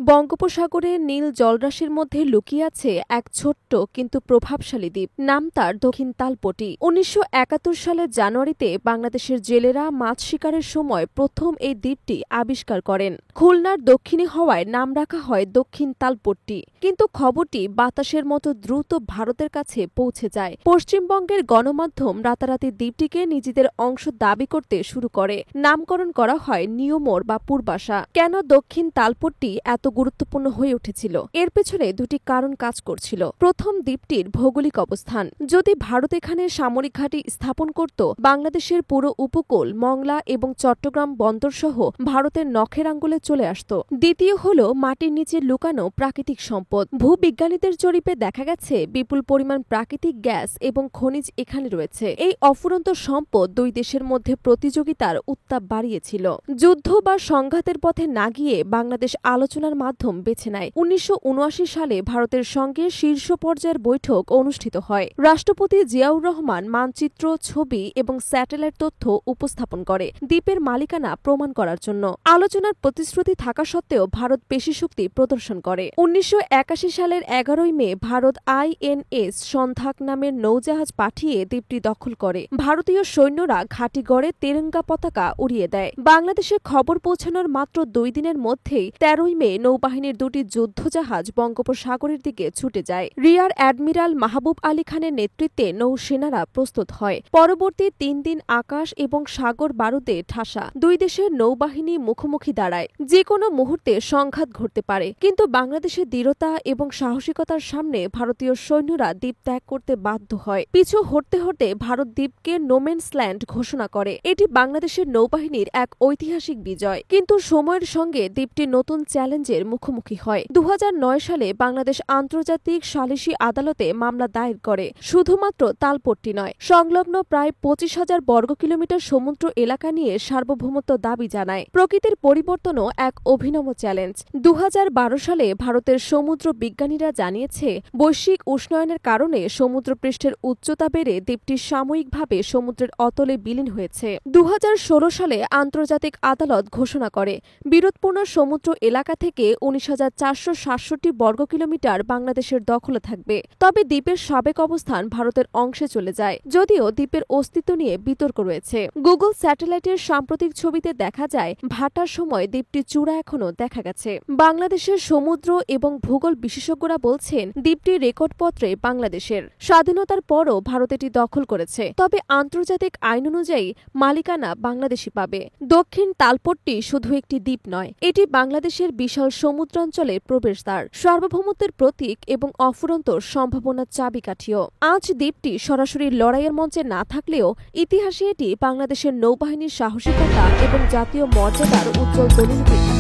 বঙ্গোপসাগরের নীল জলরাশির মধ্যে লুকিয়ে আছে এক ছোট্ট কিন্তু প্রভাবশালী দ্বীপ। নাম তার দক্ষিণ তালপটি। ১৯৭১ সালের জানুয়ারিতে বাংলাদেশের জেলেরা মাছ শিকারের সময় প্রথম এই দ্বীপটি আবিষ্কার করেন। খুলনার দক্ষিণে হওয়ায় নাম রাখা হয় দক্ষিণ তালপট্টি। কিন্তু খবরটি বাতাসের মতো দ্রুত ভারতের কাছে পৌঁছে যায়। পশ্চিমবঙ্গের গণমাধ্যম রাতারাতি দ্বীপটিকে নিজেদের অংশ দাবি করতে শুরু করে। নামকরণ করা হয় নিয়মোর বা পূর্বাশা। কেন দক্ষিণ তালপট্টি এত গুরুত্বপূর্ণ হয়ে উঠেছিল? এর পেছনে দুটি কারণ কাজ করছিল। প্রথম, দ্বীপটির ভৌগোলিক অবস্থান। যদি ভারত এখানে সামরিক ঘাঁটি স্থাপন করত, বাংলাদেশের পুরো উপকূল, মংলা এবং চট্টগ্রাম বন্দরসহ ভারতের নখের আঙ্গুলে চলে আসত। দ্বিতীয় হল মাটির নিচে লুকানো প্রাকৃতিক সম্পদ। ভূবিজ্ঞানীদের জরিপে দেখা গেছে বিপুল পরিমাণ প্রাকৃতিক গ্যাস এবং খনিজ এখানে রয়েছে। এই অফুরন্ত সম্পদ দুই দেশের মধ্যে প্রতিযোগিতার উত্তাপ বাড়িয়েছিল। যুদ্ধ বা সংঘাতের পথে না গিয়ে বাংলাদেশ আলোচনার মাধ্যম বেছে নেয়। ১৯৭৯ সালে ভারতের সঙ্গে শীর্ষ পর্যায়ের বৈঠক অনুষ্ঠিত হয়। রাষ্ট্রপতি জিয়াউর রহমান মানচিত্র, ছবি এবং স্যাটেলাইট তথ্য উপস্থাপন করে দ্বীপের মালিকানা প্রমাণ করার জন্য। আলোচনার প্রতিশ্রুতি থাকা সত্ত্বেও ভারত পেশিশক্তি প্রদর্শন করে। ১৯৮১ সালের ১১ মে ভারত INS সন্ধাক নামের নৌজাহাজ পাঠিয়ে দ্বীপটি দখল করে। ভারতীয় সৈন্যরা ঘাঁটি গড়ে তেরঙ্গা পতাকা উড়িয়ে দেয়। বাংলাদেশে খবর পৌঁছানোর মাত্র ২ দিনের মধ্যেই ১৩ মে নৌবাহিনীর দুটি যুদ্ধজাহাজ বঙ্গোপসাগরের দিকে ছুটে যায়। রিয়ার অ্যাডমিরাল মাহবুব আলী খানের নেতৃত্বে নৌসেনারা প্রস্তুত হয়। পরবর্তী ৩ দিন আকাশ এবং সাগর বারুদে ঠাসা। দুই দেশের নৌবাহিনী মুখোমুখি দাঁড়ায়। যে কোনো মুহূর্তে সংঘাত ঘটতে পারে। কিন্তু বাংলাদেশের দৃঢ়তা এবং সাহসিকতার সামনে ভারতীয় সৈন্যরা দ্বীপ ত্যাগ করতে বাধ্য হয়। পিছু হটতে হটতে ভারত দ্বীপকে নোম্যান্স ল্যান্ড ঘোষণা করে। এটি বাংলাদেশের নৌবাহিনীর এক ঐতিহাসিক বিজয়। কিন্তু সময়ের সঙ্গে দ্বীপটি নতুন চ্যালেঞ্জের মুখোমুখি হয়। ২০০৯ সালে বাংলাদেশ আন্তর্জাতিক সালিসি আদালতে মামলা দায়ের করে। শুধুমাত্র তালপট্টি নয়, সংলগ্ন প্রায় ২৫,০০০ বর্গ কিলোমিটার সমুদ্র এলাকা নিয়ে সার্বভৌমত্ব দাবি জানায়। প্রকৃতির পরিবর্তনও এক অভিনব চ্যালেঞ্জ। ২০১২ সালে ভারতের সমুদ্র বিজ্ঞানীরা জানিয়েছে, বৈশ্বিক উষ্ণায়নের কারণে সমুদ্রপৃষ্ঠের উচ্চতা বেড়ে দ্বীপটি সাময়িকভাবে সমুদ্রের অতলে বিলীন হয়েছে। ২০১৬ সালে আন্তর্জাতিক আদালত ঘোষণা করে, বিরোধপূর্ণ সমুদ্র এলাকা থেকে ১৯,৪৬৭ বর্গ কিলোমিটার বাংলাদেশের দখলে থাকবে। তবে দ্বীপের সাবেক অবস্থান ভারতের অংশে চলে যায়। যদিও দ্বীপের অস্তিত্ব নিয়ে বিতর্ক রয়েছে। গুগল স্যাটেলাইটের সাম্প্রতিক ছবিতে দেখা যায়, ভাটার সময় দ্বীপটির চূড়া এখনও দেখা গেছে। বাংলাদেশের সমুদ্র এবং ভূগোল বিশেষজ্ঞরা বলছেন, দ্বীপটি রেকর্ডপত্রে বাংলাদেশের। স্বাধীনতার পরও ভারত এটি দখল করেছে। তবে আন্তর্জাতিক আইন অনুযায়ী মালিকানা বাংলাদেশই পাবে। দক্ষিণ তালপট্টি শুধু একটি দ্বীপ নয়, এটি বাংলাদেশের বিশাল সমুদ্রাঞ্চলের প্রবেশদ্বার, সার্বভৌমত্বের প্রতীক এবং অফুরন্ত সম্ভাবনার চাবিকাঠিও। আজ দ্বীপটি সরাসরি লড়াইয়ের মঞ্চে না থাকলেও ইতিহাসে এটি বাংলাদেশের নৌবাহিনীর সাহসিকতা এবং জাতীয় মর্যাদার উজ্জ্বল দলিল।